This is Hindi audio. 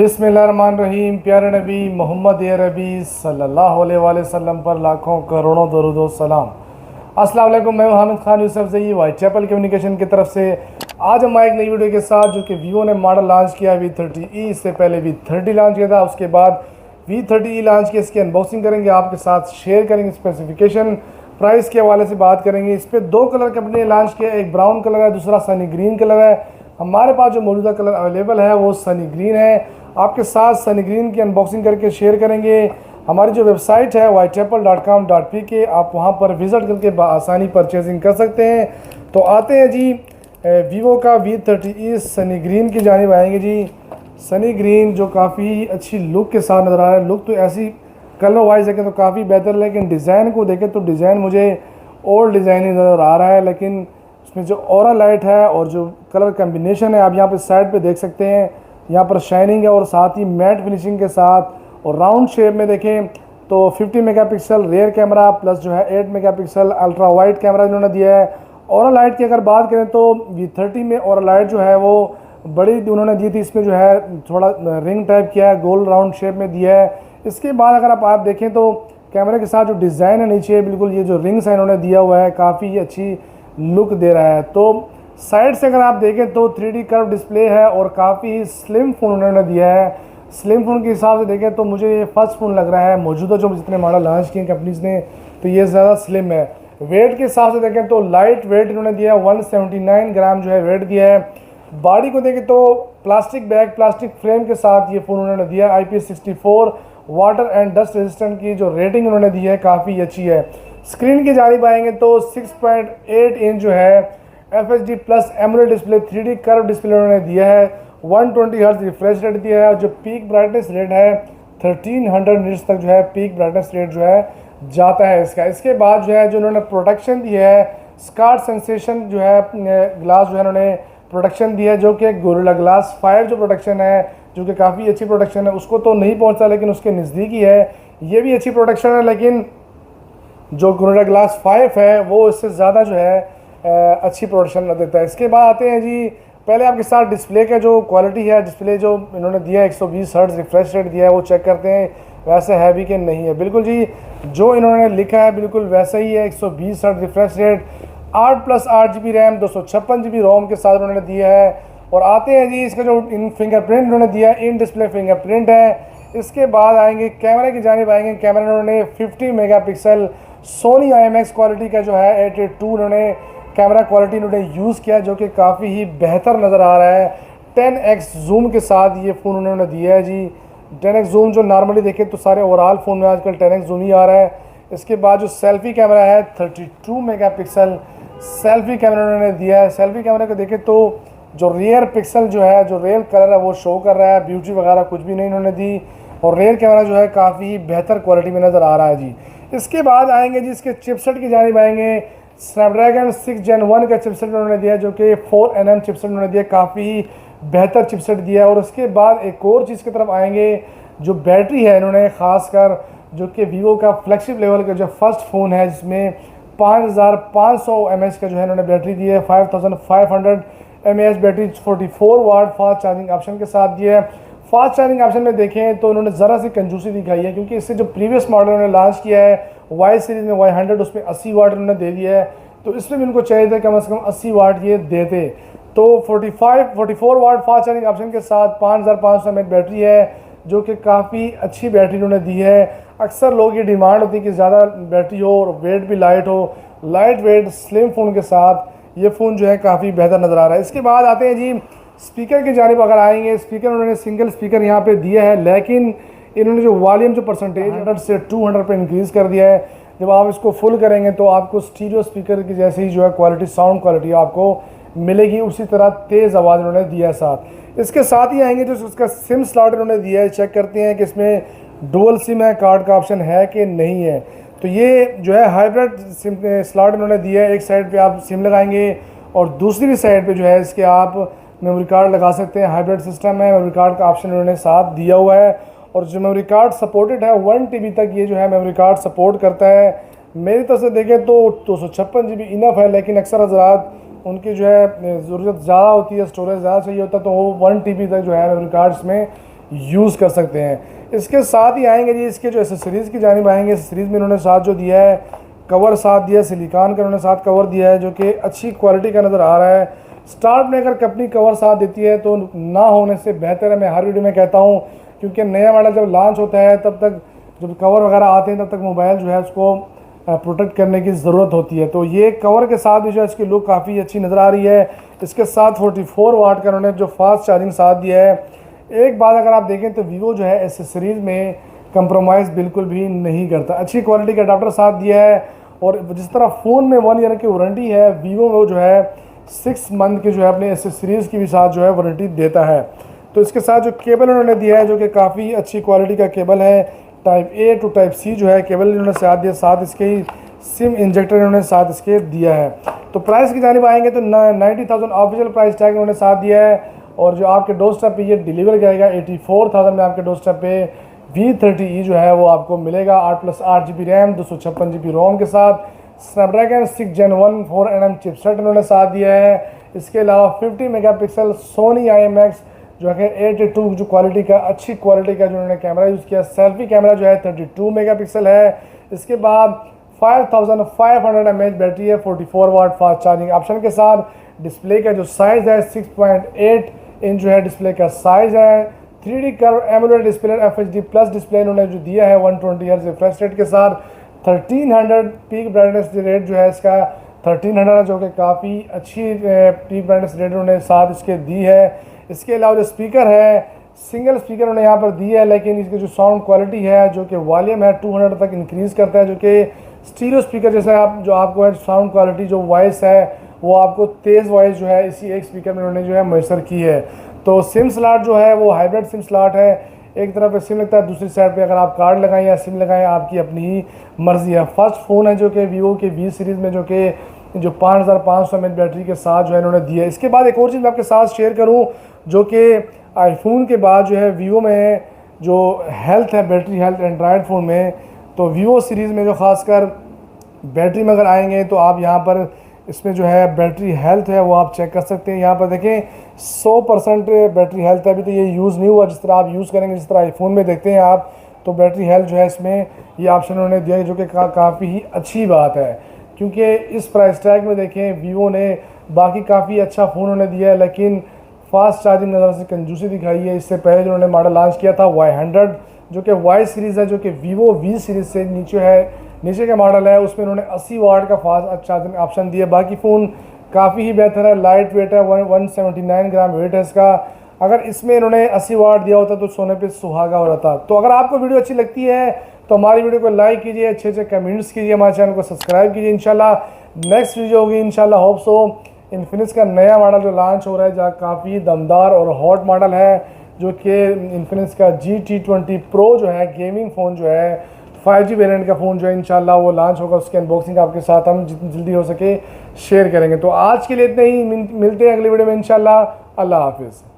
बिस्मिल्लाहिर्रहमानिर्रहीम। प्यारे नबी मोहम्मद अरबी सल्लल्लाहु अलैहि वसल्लम पर लाखों करोड़ों दरूद व सलाम। अस्सलाम वालेकुम। मैं Hamid Khan Yousafzai White Chapel Communication की तरफ से आज हम एक नई वीडियो के साथ, जो कि वीवो ने मॉडल लॉन्च किया V30e। इससे पहले V30 लॉन्च किया था, उसके बाद V30e लॉन्च किया। इसकी अनबॉक्सिंग करेंगे, आपके साथ शेयर करेंगे, स्पेसिफिकेशन प्राइस के हवाले से बात करेंगे। इस पर दो कलर कंपनी ने लॉन्च किया, एक ब्राउन कलर है, दूसरा सनी ग्रीन कलर है। हमारे पास जो मौजूदा कलर अवेलेबल है वो सनी ग्रीन है। आपके साथ सनी ग्रीन की अनबॉक्सिंग करके शेयर करेंगे। हमारी जो वेबसाइट है whitechapel.com.pk, आप वहां पर विज़िट करके आसानी परचेजिंग कर सकते हैं। तो आते हैं जी वीवो का V30e सनी ग्रीन की जानिब आएंगे जी। सनी ग्रीन जो काफ़ी अच्छी लुक के साथ नज़र आ रहा है। लुक तो ऐसी कलर वाइज देखें तो काफ़ी बेहतर, लेकिन डिज़ाइन को देखें तो डिज़ाइन मुझे ओल्ड डिज़ाइन ही नज़र आ रहा है। लेकिन उसमें जो ऑरा लाइट है और जो कलर कम्बिनेशन है, आप यहाँ पे साइड पे देख सकते हैं, यहाँ पर शाइनिंग है और साथ ही मैट फिनिशिंग के साथ। और राउंड शेप में देखें तो 50 मेगापिक्सल रेयर कैमरा प्लस जो है 8 मेगापिक्सल अल्ट्रा वाइड कैमरा इन्होंने दिया है। ऑरा लाइट की अगर बात करें तो V30 में ऑरा लाइट जो है वो बड़ी उन्होंने दी थी। इसमें जो है थोड़ा रिंग टाइप किया है, गोल राउंड शेप में दिया है। इसके बाद अगर आप देखें तो कैमरे के साथ जो डिज़ाइन है नीचे बिल्कुल ये जो रिंग्स है इन्होंने दिया हुआ है, काफ़ी अच्छी लुक दे रहा है। तो साइड से अगर आप देखें तो 3D कर्व डिस्प्ले है और काफ़ी स्लिम फ़ोन उन्होंने दिया है। स्लिम फ़ोन के हिसाब से देखें तो मुझे ये फर्स्ट फ़ोन लग रहा है मौजूदा जो जितने मॉडल लॉन्च किए कंपनीज़ ने, तो ये ज़्यादा स्लिम है। वेट के हिसाब से देखें तो लाइट वेट इन्होंने दिया है, 179 ग्राम जो है वेट दिया है। बॉडी को देखें तो प्लास्टिक बैग प्लास्टिक फ्रेम के साथ ये फ़ोन उन्होंने दिया है। IP64 water and dust resistant की जो रेटिंग उन्होंने दी है काफ़ी अच्छी है। स्क्रीन की जानिब आएंगे तो 6.8 इंच जो है FHD plus AMOLED display 3D curve display उन्होंने दिया है। 120 हर्ट्ज रिफ्रेश रेट दिया है। जो पीक ब्राइटनेस रेट है 1300 निट्स तक जो है पीक ब्राइटनेस रेट जो है जाता है इसका। इसके बाद जो है जो उन्होंने प्रोटेक्शन दी है, स्कार्ट सेंसेशन जो है ग्लास जो है उन्होंने प्रोटेक्शन दी है, जो कि गोरिल्ला ग्लास 5 जो प्रोटेक्शन है, जो कि काफ़ी अच्छी प्रोटेक्शन है। उसको तो नहीं पहुँचता लेकिन उसके नज़दीक ही है, ये भी अच्छी प्रोटेक्शन है। लेकिन जो गोरिल्ला ग्लास 5 है वो इससे ज़्यादा जो है अच्छी प्रोटेक्शन देता है। इसके बाद आते हैं जी, पहले आपके साथ डिस्प्ले का जो क्वालिटी है, डिस्प्ले जो इन्होंने दिया है 120 हर्ट्ज रिफ्रेश रेट दिया है, वो चेक करते हैं वैसे है भी कि नहीं है। बिल्कुल जी जो इन्होंने लिखा है बिल्कुल वैसा ही है। 120 hertz refresh rate, 8+8 GB RAM, 256 GB रोम के साथ उन्होंने दिया है। और आते हैं जी इसका जो इन फिंगरप्रिंट उन्होंने दिया है, इन डिस्प्ले फिंगरप्रिंट है। इसके बाद आएंगे कैमरे की जानिब आएंगे। कैमरा उन्होंने 50 मेगापिक्सल सोनी IMX क्वालिटी का जो है 882 उन्होंने कैमरा क्वालिटी उन्होंने यूज़ किया, जो कि काफ़ी ही बेहतर नज़र आ रहा है। 10x जूम के साथ ये फ़ोन उन्होंने दिया है जी। 10x जूम जो नॉर्मली देखें तो सारे ओवरऑल फ़ोन में आजकल 10x जूम ही आ रहा है। इसके बाद जो सेल्फ़ी कैमरा है 32 मेगापिक्सल सेल्फ़ी कैमरा उन्होंने दिया है। सेल्फ़ी कैमरे को देखें तो जो रियर पिक्सल जो है, जो रियल कलर है वो शो कर रहा है, ब्यूटी वगैरह कुछ भी नहीं इन्होंने दी। और रियर कैमरा जो है काफ़ी बेहतर क्वालिटी में नज़र आ रहा है जी। इसके बाद आएंगे जी इसके चिपसेट की जानिब आएंगे। स्नैपड्रैगन 6 Gen 1 का चिपसेट उन्होंने दिया, जो कि 4nm चिपसेट उन्होंने दिया, काफ़ी बेहतर चिपसेट दिया है। और उसके बाद एक और चीज़ की तरफ आएंगे, जो बैटरी है इन्होंने ख़ासकर, जो कि वीवो का फ्लैगशिप लेवल का जो फर्स्ट फ़ोन है जिसमें 5500 mAh का जो है इन्होंने बैटरी दी है। 5500 mAh battery 44 watt fast charging option के साथ दिया है। फास्ट चार्जिंग ऑप्शन में देखें तो उन्होंने ज़रा सी कंजूसी दिखाई है, क्योंकि इससे जो प्रीवियस मॉडल उन्होंने लॉन्च किया है Y सीरीज़ में Y100, उसमें 80 वाट उन्होंने दे दिया है। तो इसमें भी उनको चाहिए था कम से कम 80 वाट ये देते। तो 44 वाट फास्ट चार्जिंग ऑप्शन के साथ 5500 mAh बैटरी है, जो कि काफ़ी अच्छी बैटरी उन्होंने दी है। अक्सर लोग ये डिमांड होती है कि ज़्यादा बैटरी हो और वेट भी लाइट हो। लाइट वेट स्लिम फ़ोन के साथ ये फ़ोन जो है काफ़ी बेहतर नज़र आ रहा है। इसके बाद आते हैं जी स्पीकर की जानिब अगर आएंगे। स्पीकर उन्होंने सिंगल स्पीकर यहाँ पे दिया है, लेकिन इन्होंने जो वॉल्यूम जो परसेंटेज 100 से 200 पे इंक्रीज़ कर दिया है। जब आप इसको फुल करेंगे तो आपको स्टीरियो स्पीकर की जैसे ही जो है क्वालिटी, साउंड क्वालिटी आपको मिलेगी, उसी तरह तेज़ आवाज़ उन्होंने दिया है साथ। इसके साथ ही आएंगे जो उसका सिम स्लॉट उन्होंने दिया है, चेक करते हैं कि इसमें डुअल सिम है, कार्ड का ऑप्शन है कि नहीं है। तो ये जो है हाइब्रिड सिम स्लॉट उन्होंने दिया है। एक साइड पे आप सिम लगाएंगे और दूसरी साइड पे जो है इसके आप मेमोरी कार्ड लगा सकते हैं। हाइब्रिड सिस्टम है, मेमोरी कार्ड का ऑप्शन उन्होंने साथ दिया हुआ है। और जो मेमोरी कार्ड सपोर्टेड है 1 TB तक ये जो है मेमोरी कार्ड सपोर्ट करता है। मेरी तरफ से देखें तो 256 GB इनफ है, लेकिन अक्सर हज़रात उनकी जो है ज़रूरत ज़्यादा होती है, स्टोरेज ज़्यादा चाहिए होता है, तो वो 1 TB तक जो है मेमोरी कार्ड्स में यूज़ कर सकते हैं। इसके साथ ही आएंगे जी इसके जो एसेसरीज़ की जानिब आएंगे। एसेसरीज़ में इन्होंने साथ जो दिया है कवर साथ दिया है, सिलिकॉन का उन्होंने साथ कवर दिया है जो कि अच्छी क्वालिटी का नज़र आ रहा है। स्टार्ट में अगर कंपनी कवर साथ देती है तो ना होने से बेहतर है, मैं हर वीडियो में कहता हूँ, क्योंकि नया मॉडल जब लॉन्च होता है तब तक जब कवर वगैरह आते हैं तब तक मोबाइल जो है उसको प्रोटेक्ट करने की ज़रूरत होती है। तो ये कवर के साथ भी जो है इसकी लुक काफ़ी अच्छी नज़र आ रही है। इसके साथ 44 वाट का उन्होंने जो फास्ट चार्जिंग साथ दिया है। एक बात अगर आप देखें तो वीवो जो है एसेसरीज़ में कंप्रोमाइज़ बिल्कुल भी नहीं करता, अच्छी क्वालिटी का अडाप्टर साथ दिया है। और जिस तरह फ़ोन में 1 ईयर की वारंटी है, वीवो वो जो है 6 मंथ की जो है अपने एसेसरीज़ की भी साथ जो है वारंटी देता है। तो इसके साथ जो केबल उन्होंने दिया है जो कि काफ़ी अच्छी क्वालिटी का केबल है, type A to type C जो है केबल इन्होंने साथ दिया, साथ इसके ही सिम इंजेक्टर इन्होंने साथ इसके दिया है। तो प्राइस की जानिब आएंगे तो 90,000 ऑफिशियल प्राइस टैग इन्होंने साथ दिया है। और जो आपके डोर स्टेप पे ये डिलीवर करेगा 84,000 में आपके डोर स्टेप पे V30e जो है वो आपको मिलेगा 8+8 GB रैम 256 GB रोम के साथ। स्नैपड्रैगन 6 Gen 1 4nm चिपसेट इन्होंने साथ दिया है। इसके अलावा 50 मेगापिक्सल सोनी IMX जो है 82 जो क्वालिटी का अच्छी क्वालिटी का जो उन्होंने कैमरा यूज़ किया। सेल्फी कैमरा जो है 32 मेगापिक्सल है। इसके बाद 5500 mAh बैटरी है, 44 वाट फास्ट चार्जिंग ऑप्शन के साथ। डिस्प्ले का जो साइज़ है 6.8 इंच जो है डिस्प्ले का साइज़ है। 3D curve AMOLED display FHD plus display इन्होंने जो दिया है 120 हर्ट्ज रिफ्रेश रेट के साथ। 1300 पीक ब्राइटनेस रेट जो है इसका 1300 जो कि काफ़ी अच्छी पीक ब्राइटनेस रेट उन्होंने साथ इसके दी है। इसके अलावा जो स्पीकर है सिंगल स्पीकर उन्होंने यहाँ पर दी है, लेकिन इसकी जो साउंड क्वालिटी है जो कि वॉल्यूम है 200 तक इंक्रीज़ करता है, जो कि स्टीरियो स्पीकर जैसे आप जो आपको है साउंड क्वालिटी जो वॉइस है वो आपको तेज़ वॉइस जो है इसी एक स्पीकर में उन्होंने जो है मैसर की है। तो सिम स्लॉट जो है वो हाइब्रिड सिम स्लॉट है, एक तरफ पे सिम लगता है, दूसरी साइड पे अगर आप कार्ड लगाएं या सिम लगाएं आपकी अपनी ही मर्ज़ी है। फर्स्ट फ़ोन है जो कि वीवो के V सीरीज़ में जो कि 5500 mAh बैटरी के साथ जो है इन्होंने दिया है। इसके बाद एक और चीज़ मैं आपके साथ शेयर करूँ जो कि आईफोन के बाद जो है वीवो में जो हेल्थ है, बैटरी हेल्थ एंड्रॉयड फ़ोन में, तो वीवो सीरीज़ में जो ख़ासकर बैटरी में अगर आएंगे तो आप यहाँ पर इसमें जो है बैटरी हेल्थ है वो आप चेक कर सकते हैं। यहाँ पर देखें 100% बैटरी हेल्थ है। अभी तो ये यूज़ नहीं हुआ, जिस तरह आप यूज़ करेंगे जिस तरह आईफोन में देखते हैं आप, तो बैटरी हेल्थ जो है इसमें ये ऑप्शन उन्होंने दिया है जो कि काफ़ी ही अच्छी बात है, क्योंकि इस प्राइस टैग में देखें वीवो ने बाकी काफ़ी अच्छा फ़ोन उन्होंने दिया है लेकिन फास्ट चार्जिंग नज़र से कंजूसी दिखाई है। इससे पहले जो उन्होंने मॉडल लॉन्च किया था Y100 जो कि Y सीरीज़ है, जो कि वीवो V सीरीज़ से नीचे का मॉडल है, उसमें उन्होंने 80 वाट का फास्ट चार्जिंग ऑप्शन दिया। बाकी फ़ोन काफ़ी ही बेहतर है, लाइट वेट है, 179 ग्राम वेट है इसका। अगर इसमें इन्होंने 80 वाट दिया होता तो सोने पे सुहागा हो रहा था। तो अगर आपको वीडियो अच्छी लगती है तो हमारी वीडियो को लाइक कीजिए, अच्छे अच्छे कमेंट्स कीजिए, हमारे चैनल को सब्सक्राइब कीजिए। इंशाल्लाह नेक्स्ट वीडियो होगी इंशाल्लाह होप सो इन्फिनिक्स का नया मॉडल जो लॉन्च हो रहा है, जहाँ काफ़ी दमदार और हॉट मॉडल है, जो कि इन्फिनिक्स का GT20 Pro जो है गेमिंग फ़ोन जो है 5G वेरिएंट का फ़ोन जो है इंशाल्लाह वो लॉन्च होगा। उसकी अनबॉक्सिंग आपके साथ हम जितनी जल्दी हो सके शेयर करेंगे। तो आज के लिए इतना ही, मिलते हैं अगली वीडियो में इंशाल्लाह। अल्लाह हाफिज़।